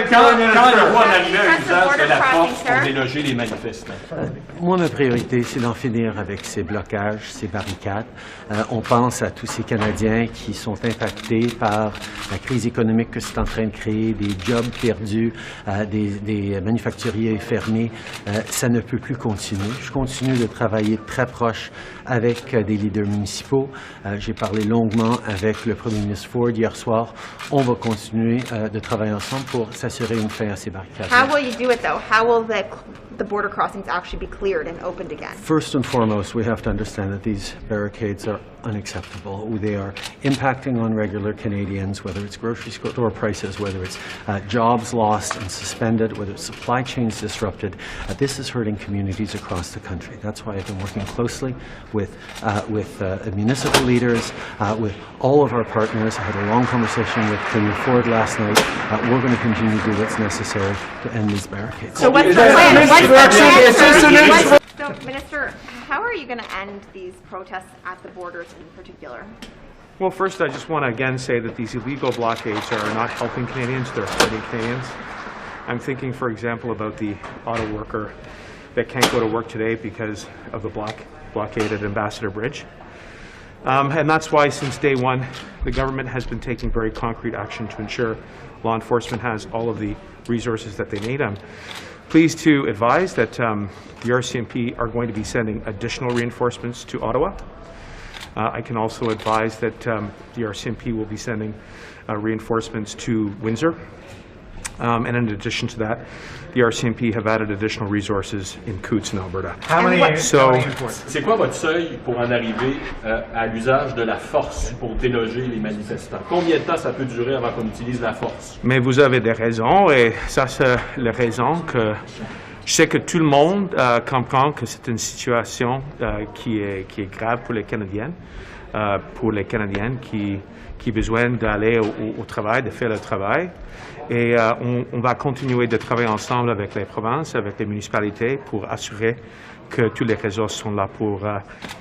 Quand le voit en arriver un usage de la force pour déloger les manifestants? Moi, ma priorité, c'est d'en finir avec ces blocages, ces barricades. On pense à tous ces Canadiens qui sont impactés par la crise économique que c'est en train de créer, des jobs perdus, des manufacturiers fermés. Ça ne peut plus continuer. Je continue de travailler très proche avec des leaders municipaux. J'ai parlé longuement avec le premier ministre Ford hier soir. On va continuer de travailler ensemble pour s'assurer une fin à ces barricades. How will you do it, though? How will the border crossings actually be cleared and opened again? First and foremost, we have to understand that these barricades are unacceptable. They are impacting on regular Canadians, whether it's grocery store prices, whether it's jobs lost and suspended, whether it's supply chains disrupted. This is hurting communities across the country. That's why I've been working closely with municipal leaders, with all of our partners. I had a long conversation with Premier Ford last night. We're going to continue to do what's necessary to end these barricades. So what's the plan? So, Minister, how are you going to end these protests at the borders in particular? Well, first, I just want to again say that these illegal blockades are not helping Canadians, they're hurting Canadians. I'm thinking, for example, about the auto worker that can't go to work today because of the blockade at Ambassador Bridge. And that's why, since day one, the government has been taking very concrete action to ensure law enforcement has all of the resources that they need. I'm pleased to advise that the RCMP are going to be sending additional reinforcements to Ottawa. I can also advise that the RCMP will be sending reinforcements to Windsor. And in addition to that, the RCMP have added additional resources in Coutts in Alberta. C'est quoi votre seuil pour en arriver à l'usage de la force pour déloger les manifestants? Combien de temps ça peut durer avant qu'on utilise la force? Mais vous avez des raisons, et ça c'est la raison que je sais que tout le monde comprend que c'est une situation qui est grave pour les Canadiennes, qui ont besoin d'aller au travail, de faire le travail. Et on va continuer de travailler ensemble avec les provinces, avec les municipalités pour assurer que tous les réseaux sont là pour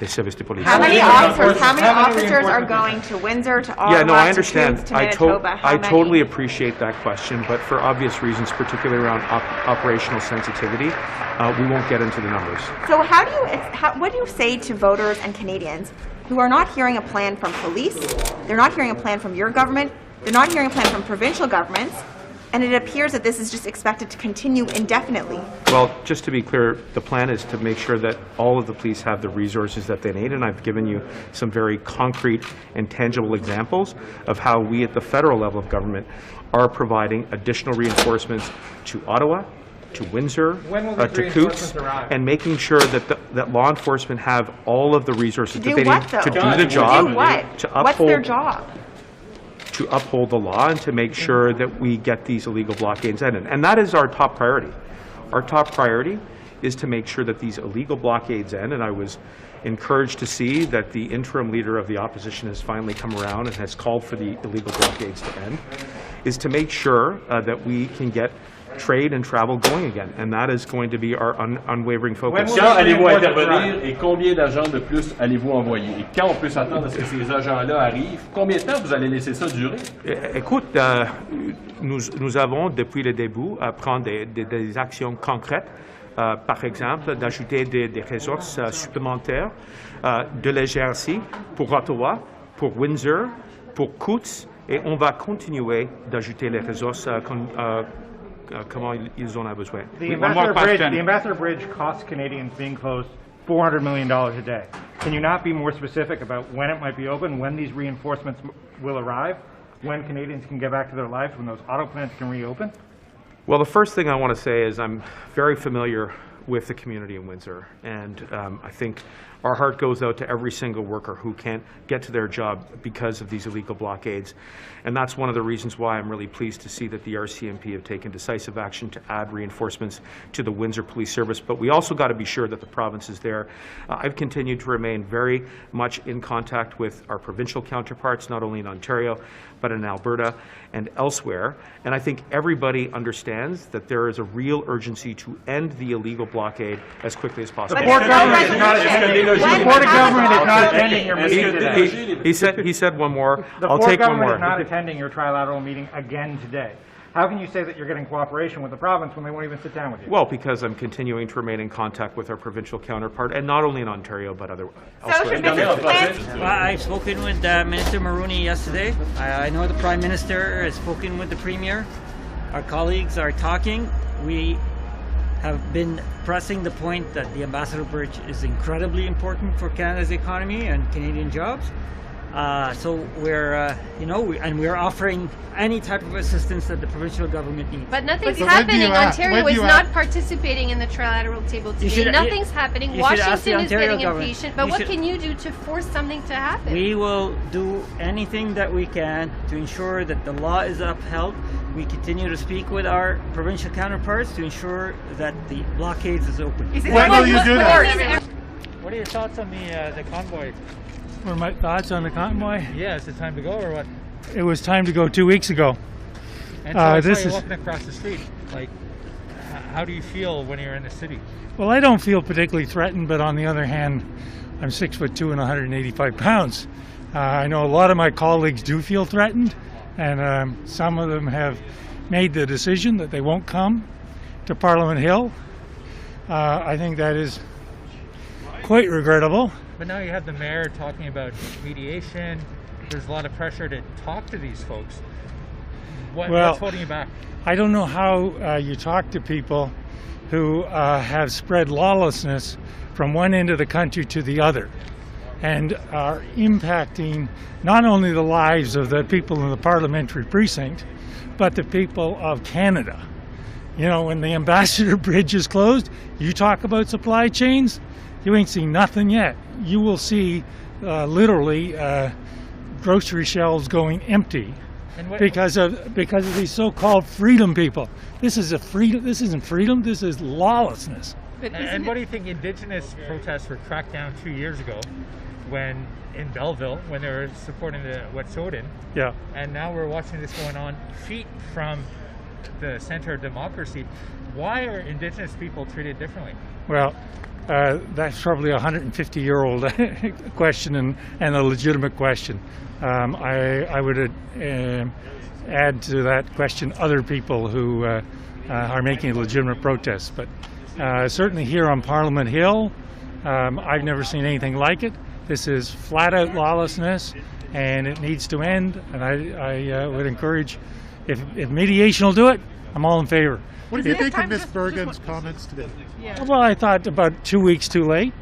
les services de police. How many officers are going to Windsor, to Ottawa, Yeah, no, I to understand. Coutts, to Manitoba? I totally appreciate that question, but for obvious reasons, particularly around operational sensitivity, we won't get into the numbers. So what do you say to voters and Canadians who are not hearing a plan from police, they're not hearing a plan from your government, they're not hearing a plan from provincial governments, and it appears that this is just expected to continue indefinitely? Well, just to be clear, the plan is to make sure that all of the police have the resources that they need, and I've given you some very concrete and tangible examples of how we at the federal level of government are providing additional reinforcements to Ottawa, to Windsor, to Coutts, and making sure that law enforcement have all of the resources that they need to do the job. To do what? What's their job? To uphold the law and to make sure that we get these illegal blockades ended. And that is our top priority. Our top priority is to make sure that these illegal blockades end, and I was encouraged to see that the interim leader of the opposition has finally come around and has called for the illegal blockades to end, is to make sure that we can get trade and travel going again, and that is going to be our unwavering focus. Quand allez-vous intervenir et combien d'agents de plus allez-vous envoyer? Et quand on peut s'attendre à ce que ces agents-là arrivent, combien de temps vous allez laisser ça durer? Écoute, nous avons depuis le début pris des actions concrètes, par exemple d'ajouter des ressources supplémentaires de la GRC pour Ottawa, pour Windsor, pour Coutts, et on va continuer d'ajouter les ressources comment ils en ont besoin. The Ambassador Bridge costs Canadians being closed $400 million a day. Can you not be more specific about when it might be open, when these reinforcements will arrive, when Canadians can get back to their lives, when those auto plants can reopen? Well, the first thing I want to say is I'm very familiar with the community in Windsor, and I think our heart goes out to every single worker who can't get to their job because of these illegal blockades. And that's one of the reasons why I'm really pleased to see that the RCMP have taken decisive action to add reinforcements to the Windsor Police Service. But we also got to be sure that the province is there. I've continued to remain very much in contact with our provincial counterparts, not only in Ontario, but in Alberta and elsewhere. And I think everybody understands that there is a real urgency to end the illegal blockade as quickly as possible. The Port government is not attending your meeting today. He said one more. I'll take one more. The Port government is not attending your trilateral meeting again today. How can you say that you're getting cooperation with the province when they won't even sit down with you? Well, because I'm continuing to remain in contact with our provincial counterpart, and not only in Ontario, but elsewhere. Well, I've spoken with Minister Maroney yesterday. I know the Prime Minister has spoken with the Premier. Our colleagues are talking. We have been pressing the point that the Ambassador Bridge is incredibly important for Canada's economy and Canadian jobs. So we're, and we're offering any type of assistance that the provincial government needs. But nothing's happening. Ontario is not participating in the trilateral table today. Nothing's happening. Washington is getting impatient. But what can you do to force something to happen? We will do anything that we can to ensure that the law is upheld. We continue to speak with our provincial counterparts to ensure that the blockades is open. When will you do that? What are your thoughts on the convoy? What are my thoughts on the convoy? Yeah, is it time to go or what? It was time to go 2 weeks ago. And so I saw you walking across the street. Like, how do you feel when you're in the city? Well, I don't feel particularly threatened, but on the other hand, I'm 6'2" and 185 pounds. I know a lot of my colleagues do feel threatened, and some of them have made the decision that they won't come to Parliament Hill. I think that is quite regrettable. But now you have the mayor talking about mediation. There's a lot of pressure to talk to these folks. What's holding you back? I don't know how you talk to people who have spread lawlessness from one end of the country to the other and are impacting not only the lives of the people in the parliamentary precinct, but the people of Canada. You know, when the Ambassador Bridge is closed, you talk about supply chains, you ain't seen nothing yet. You will see literally grocery shelves going empty because of these so-called freedom people. This isn't freedom. This is lawlessness. And what do you think Indigenous protests were tracked down 2 years ago, when in Belleville, when they were supporting the Wet'suwet'en? Yeah. And now we're watching this going on feet from the center of democracy. Why are Indigenous people treated differently? Well, that's probably a 150-year-old question and a legitimate question. I would add to that question other people who are making legitimate protests. But certainly here on Parliament Hill, I've never seen anything like it. This is flat-out lawlessness, and it needs to end. And I would encourage, if mediation will do it, I'm all in favor. What do you think of Ms. Bergen's comments today? Yeah. Well, I thought about 2 weeks too late.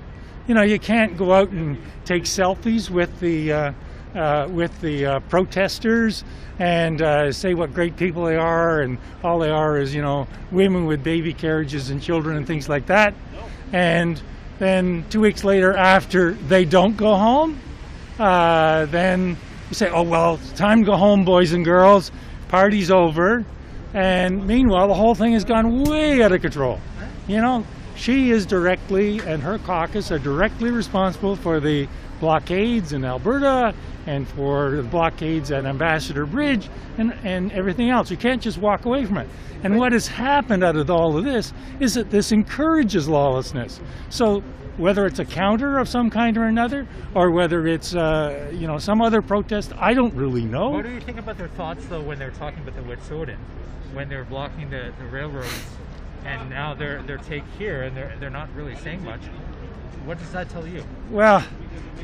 You know, you can't go out and take selfies with the protesters and say what great people they are, and all they are is, you know, women with baby carriages and children and things like that. And then 2 weeks later, after they don't go home, then you say, oh, well, it's time to go home, boys and girls. Party's over. And meanwhile, the whole thing has gone way out of control. You know, she is directly, and her caucus are directly responsible for the blockades in Alberta and for the blockades at Ambassador Bridge and everything else. You can't just walk away from it. And what has happened out of all of this is that this encourages lawlessness. So whether it's a counter of some kind or another, or whether it's you know, some other protest, I don't really know. What do you think about their thoughts, though, when they're talking about the Wet'suwet'en, when they're blocking the railroads, and now their take here, and they're not really saying much? What does that tell you? Well,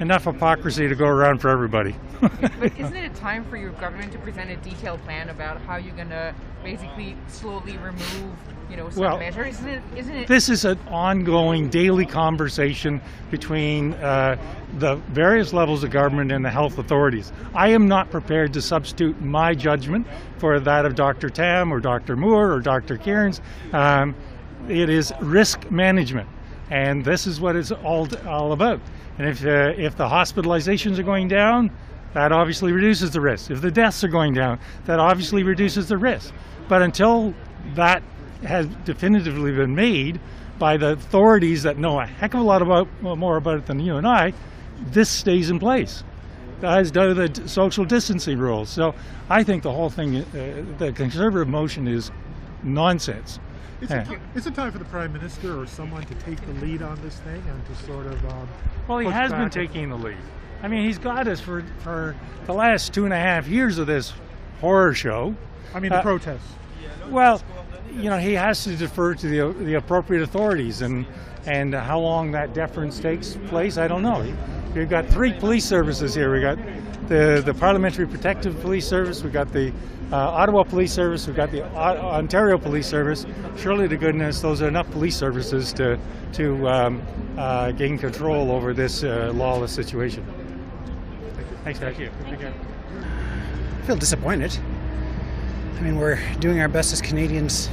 enough hypocrisy to go around for everybody. But isn't it time for your government to present a detailed plan about how you're going to basically slowly remove, you know, some measures? Isn't it? This is an ongoing daily conversation between the various levels of government and the health authorities. I am not prepared to substitute my judgment for that of Dr. Tam or Dr. Moore or Dr. Cairns. It is risk management. And this is what it's all about. And if the hospitalizations are going down, that obviously reduces the risk. If the deaths are going down, that obviously reduces the risk. But until that has definitively been made by the authorities that know a heck of a lot more about it than you and I, this stays in place, as do the social distancing rules. So I think the whole thing, the Conservative motion is nonsense. Is it time for the Prime Minister or someone to take the lead on this thing and to sort of well, he has been taking the lead. I mean, he's got us for the last 2.5 years of this horror show. I mean, the protests. Well, you know, he has to defer to the appropriate authorities, and how long that deference takes place, I don't know. We've got 3 police services here. We got the Parliamentary Protective Police Service, we got the Ottawa Police Service, we've got the Ontario Police Service. Surely to goodness, those are enough police services to gain control over this lawless situation. Thanks, guys. Thank you. I feel disappointed. I mean, we're doing our best as Canadians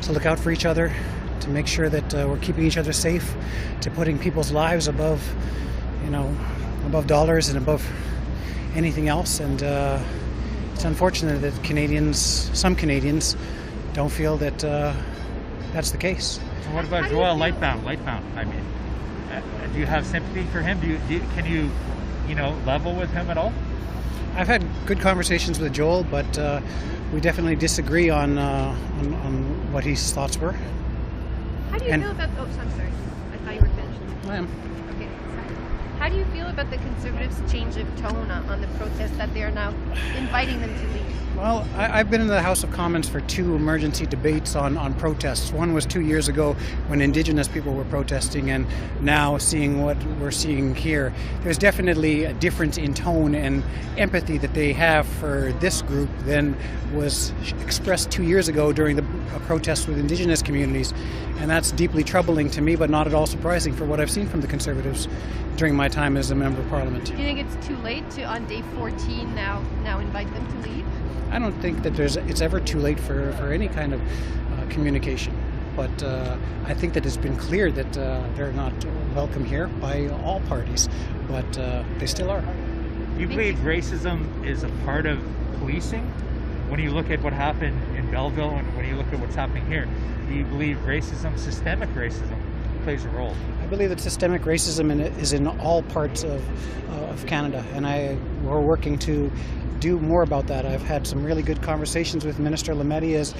to look out for each other, to make sure that we're keeping each other safe, to putting people's lives above, you know, above dollars and above anything else. And it's unfortunate that some Canadians don't feel that that's the case. So what about Joel Lightbound? I mean, do you have sympathy for him? Can you level with him at all? I've had good conversations with Joel, but we definitely disagree on what his thoughts were. How do you feel about? Oh, I'm sorry. I thought you were finished. I am. Okay. How do you feel about the Conservatives' change of tone on the protest, that they are now inviting them to leave? Well, I've been in the House of Commons for 2 emergency debates on protests. One was 2 years ago when Indigenous people were protesting, and now seeing what we're seeing here. There's definitely a difference in tone and empathy that they have for this group than was expressed 2 years ago during the protests with Indigenous communities. And that's deeply troubling to me, but not at all surprising for what I've seen from the Conservatives during my time as a Member of Parliament. Do you think it's too late to, on day 14, now invite them to leave? I don't think that it's ever too late for any kind of communication, but I think that it's been clear that they're not welcome here by all parties, but they still are. You believe racism is a part of policing? When you look at what happened in Belleville and when you look at what's happening here, do you believe systemic racism, plays a role? I believe that systemic racism is in all parts of Canada, and we're working to do more about that. I've had some really good conversations with Minister Lametti as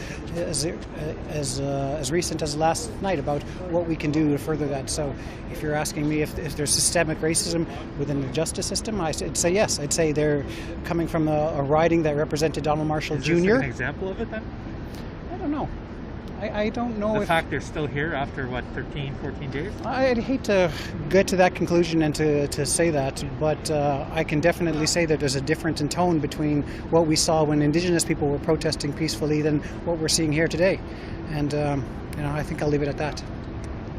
recent as last night about what we can do to further that. So if you're asking me if there's systemic racism within the justice system, I'd say yes. I'd say they're coming from a riding that represented Donald Marshall Jr. Is this an example of it then? I don't know. I don't know the fact they're still here after, 13, 14 days? I'd hate to get to that conclusion and to say that, but I can definitely say that there's a difference in tone between what we saw when Indigenous people were protesting peacefully than what we're seeing here today. And, I think I'll leave it at that.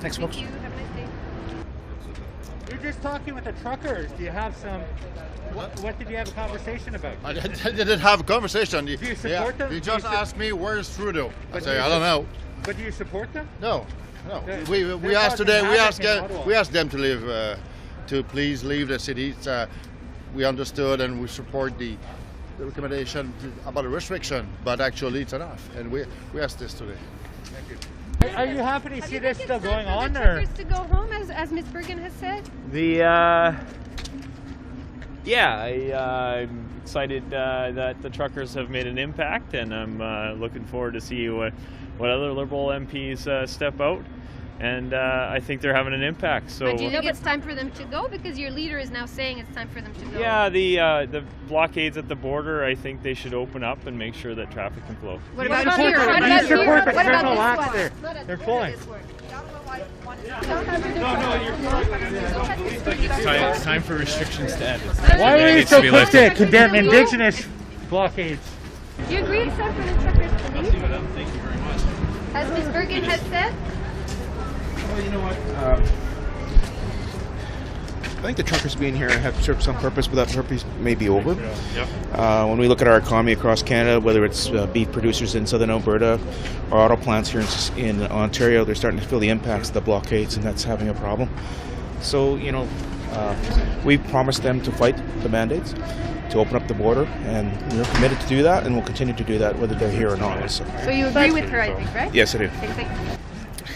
Thanks, folks. Thank you. Have a nice day. You're just talking with the truckers. Do you have some... What did you have a conversation about? I didn't have a conversation. Do you support them? You just asked me where's Trudeau. I say I don't know. But do you support them? No. We asked today. We asked them to leave, to please leave the city. We understood and we support the recommendation about a restriction, but actually it's enough. And we asked this today. Thank you. Are you happy to see this still going on, or to go home, as Ms. Bergen has said? I'm excited that the truckers have made an impact, and I'm looking forward to see what other Liberal MPs step out, and I think they're having an impact. So, but do you think it's time for them to go? Because your leader is now saying it's time for them to go. Yeah, the blockades at the border, I think they should open up and make sure that traffic can flow. What about here? What about here? What about this one? They're pulling. It's time for restrictions to end. Why are you so quick to condemn Indigenous blockades? Do you agree it's time for the truckers to leave? Thank you very much. As Ms. Bergen has said? Well, you know what? I think the truckers being here have served some purpose, but that purpose may be over. Yep. When we look at our economy across Canada, whether it's beef producers in southern Alberta or auto plants here in Ontario, they're starting to feel the impacts of the blockades, and that's having a problem. So, we promised them to fight the mandates, to open up the border, and we're committed to do that, and we'll continue to do that whether they're here or not. So you agree with her, I think, right? Yes, I do.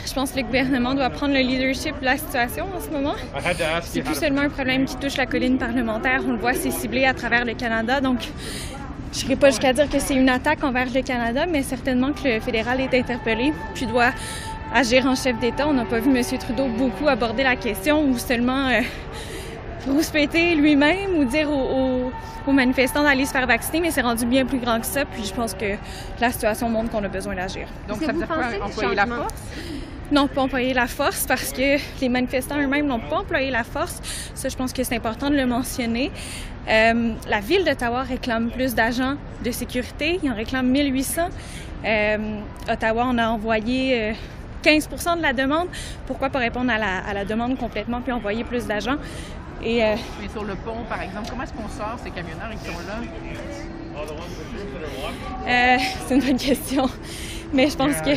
Je pense que le gouvernement doit prendre le leadership de la situation en ce moment. C'est plus seulement un problème qui touche la colline parlementaire. On le voit, c'est ciblé à travers le Canada. Donc, je n'irai pas jusqu'à dire que c'est une attaque envers le Canada, mais certainement que le fédéral est interpellé, puis doit agir en chef d'État. On n'a pas vu M. Trudeau beaucoup aborder la question ou seulement rouspéter lui-même ou dire aux aux manifestants d'aller se faire vacciner, mais c'est rendu bien plus grand que ça. Puis je pense que la situation montre qu'on a besoin d'agir. Donc ça veut dire quoi, employer la force? Non, pas employer la force parce que les manifestants eux-mêmes n'ont pas employé la force. Ça, je pense que c'est important de le mentionner. La ville d'Ottawa réclame plus d'agents de sécurité. Il en réclame 1800. Ottawa, on a envoyé 15% de la demande. Pourquoi pas répondre à la demande complètement puis envoyer plus d'agents? Mais sur le pont, par exemple, comment est-ce qu'on sort ces camionneurs qui sont là? C'est une bonne question. Mais je pense que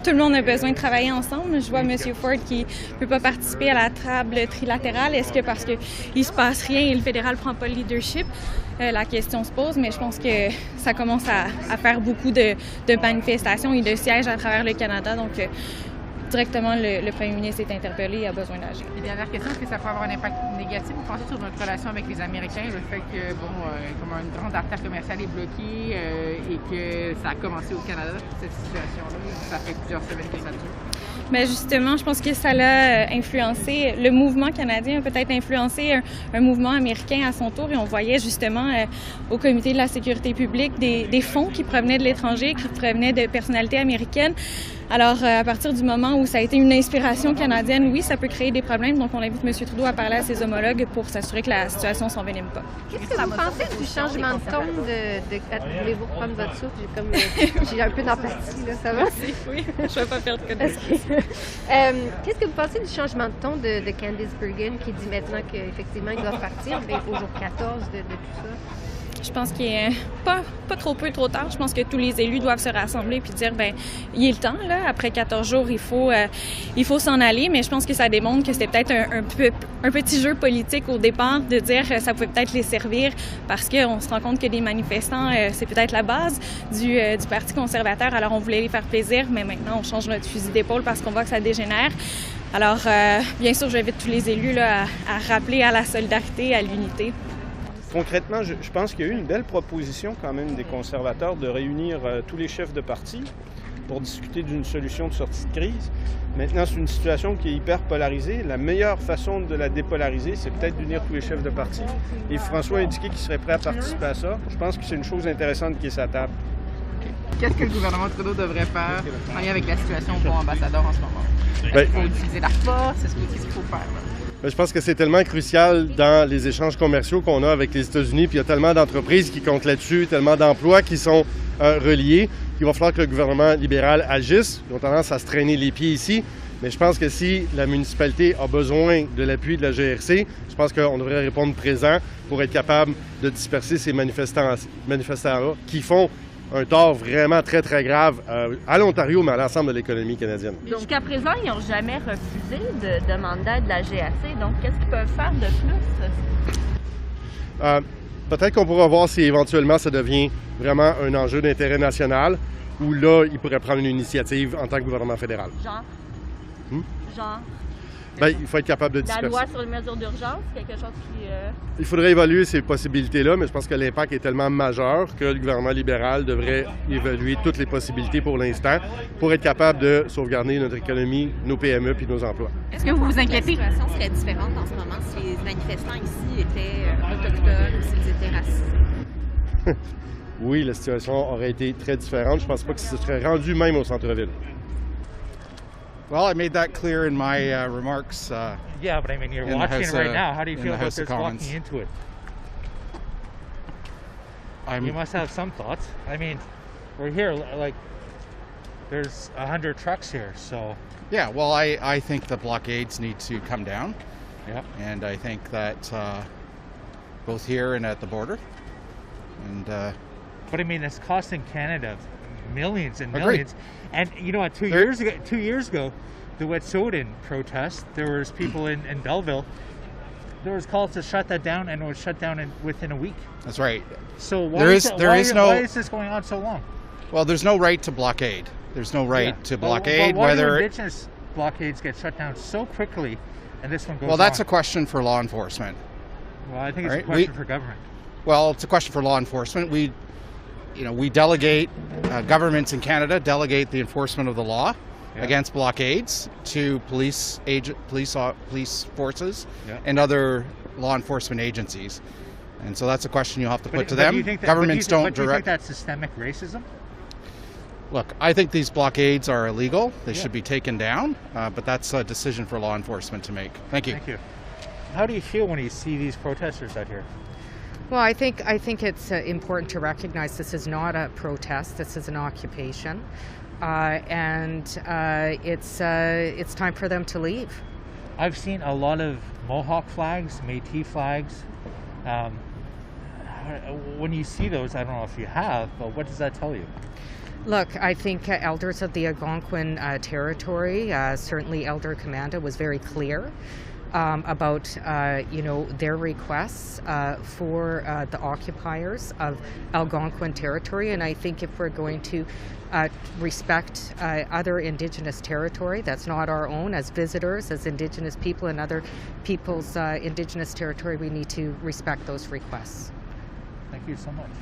tout le monde a besoin de travailler ensemble. Je vois M. Ford qui ne peut pas participer à la table trilatérale. Est-ce que parce qu'il ne se passe rien et le fédéral ne prend pas le leadership? La question se pose, mais je pense que ça commence à faire beaucoup de manifestations et de sièges à travers le Canada. Donc, directement, le premier ministre est interpellé et a besoin d'agir. Et dernière question, est-ce que ça peut avoir un impact négatif, vous pensez, sur notre relation avec les Américains, le fait que, comme une grande artère commerciale est bloquée et que ça a commencé au Canada, cette situation-là, ça fait plusieurs semaines que ça dure? Mais justement, je pense que ça l'a influencé. Le mouvement canadien a peut-être influencé un mouvement américain à son tour et on voyait justement au Comité de la sécurité publique des fonds qui provenaient de l'étranger, qui provenaient de personnalités américaines. Alors, à partir du moment où ça a été une inspiration canadienne, oui, ça peut créer des problèmes. Donc, on invite M. Trudeau à parler à ses homologues pour s'assurer que la situation ne s'envenime pas. Qu'est-ce que vous pensez du changement de ton voulez-vous reprendre votre souffle? J'ai un peu d'empathie, là, ça va? Oui, je ne vais pas perdre connaissance. Qu'est-ce que vous pensez du changement de ton de Candice Bergen qui dit maintenant qu'effectivement, il doit partir au jour 14 de tout ça? Je pense qu'il est pas trop peu trop tard. Je pense que tous les élus doivent se rassembler puis dire il est le temps là. Après 14 jours, il faut s'en aller. Mais je pense que ça démontre que c'était peut-être un petit jeu politique au départ de dire que ça pouvait peut-être les servir parce qu'on se rend compte que des manifestants, c'est peut-être la base du Parti conservateur. Alors on voulait les faire plaisir, mais maintenant on change notre fusil d'épaule parce qu'on voit que ça dégénère. Alors bien sûr, j'invite tous les élus là, à rappeler à la solidarité, à l'unité. Concrètement, je pense qu'il y a eu une belle proposition quand même des conservateurs de réunir tous les chefs de parti pour discuter d'une solution de sortie de crise. Maintenant, c'est une situation qui est hyper polarisée. La meilleure façon de la dépolariser, c'est peut-être d'unir tous les chefs de parti. Et François a indiqué qu'il serait prêt à participer à ça. Je pense que c'est une chose intéressante qui est sa table. Qu'est-ce que le gouvernement Trudeau devrait faire en lien avec la situation au pont ambassadeur en ce moment? Est-ce qu'il faut utiliser la force? Qu'est-ce qu'il faut faire? Je pense que c'est tellement crucial dans les échanges commerciaux qu'on a avec les États-Unis, puis il y a tellement d'entreprises qui comptent là-dessus, tellement d'emplois qui sont reliés, qu'il va falloir que le gouvernement libéral agisse. Ils ont tendance à se traîner les pieds ici, mais je pense que si la municipalité a besoin de l'appui de la GRC, je pense qu'on devrait répondre présent pour être capable de disperser ces manifestants-là qui font un tort vraiment très, très grave à l'Ontario, mais à l'ensemble de l'économie canadienne. Jusqu'à présent, ils n'ont jamais refusé de demander de la GRC. Donc, qu'est-ce qu'ils peuvent faire de plus? Peut-être qu'on pourra voir si éventuellement ça devient vraiment un enjeu d'intérêt national ou là, ils pourraient prendre une initiative en tant que gouvernement fédéral. Genre? Il faut être capable de disperser. La loi sur les mesures d'urgence, quelque chose qui... Il faudrait évaluer ces possibilités-là, mais je pense que l'impact est tellement majeur que le gouvernement libéral devrait évaluer toutes les possibilités pour l'instant pour être capable de sauvegarder notre économie, nos PME puis nos emplois. Est-ce que vous vous inquiétez? La situation serait différente en ce moment si les manifestants ici étaient autochtones ou s'ils étaient racistes? Oui, la situation aurait été très différente. Je ne pense pas que ce serait rendu même au centre-ville. Well, I made that clear in my remarks. Yeah, but I mean, you're watching it right now. How do you feel about this walking into it? You must have some thoughts. I mean, we're here, like, there's 100 trucks here, so... Yeah, well, I think the blockades need to come down. Yeah. And I think that both here and at the border. And but I mean, it's costing Canada millions and Agreed. millions. And you know what? 2 years ago, the Wet'suwet'en protest, there was people in Belleville. There was calls to shut that down, and it was shut down within a week. That's right. So why is this going on so long? Well, there's no right to blockade. There's no right to blockade. Why do Indigenous blockades get shut down so quickly, and this one goes on? Well, that's a question for law enforcement. Well, I think it's a question for government. Well, it's a question for law enforcement. We delegate, governments in Canada delegate the enforcement of the law against blockades to police forces and other law enforcement agencies. And so that's a question you'll have to put to them. Governments don't direct. Do you think that's systemic racism? Look, I think these blockades are illegal. They should be taken down, but that's a decision for law enforcement to make. Thank you. Thank you. How do you feel when you see these protesters out here? Well, I think it's important to recognize this is not a protest. This is an occupation, and it's time for them to leave. I've seen a lot of Mohawk flags, Métis flags. When you see those, I don't know if you have, but what does that tell you? Look, I think elders of the Algonquin territory, certainly Elder Commanda, was very clear about their requests for the occupiers of Algonquin territory, and I think if we're going to respect other Indigenous territory that's not our own, as visitors, as Indigenous people and other people's Indigenous territory, we need to respect those requests. Thank you so much.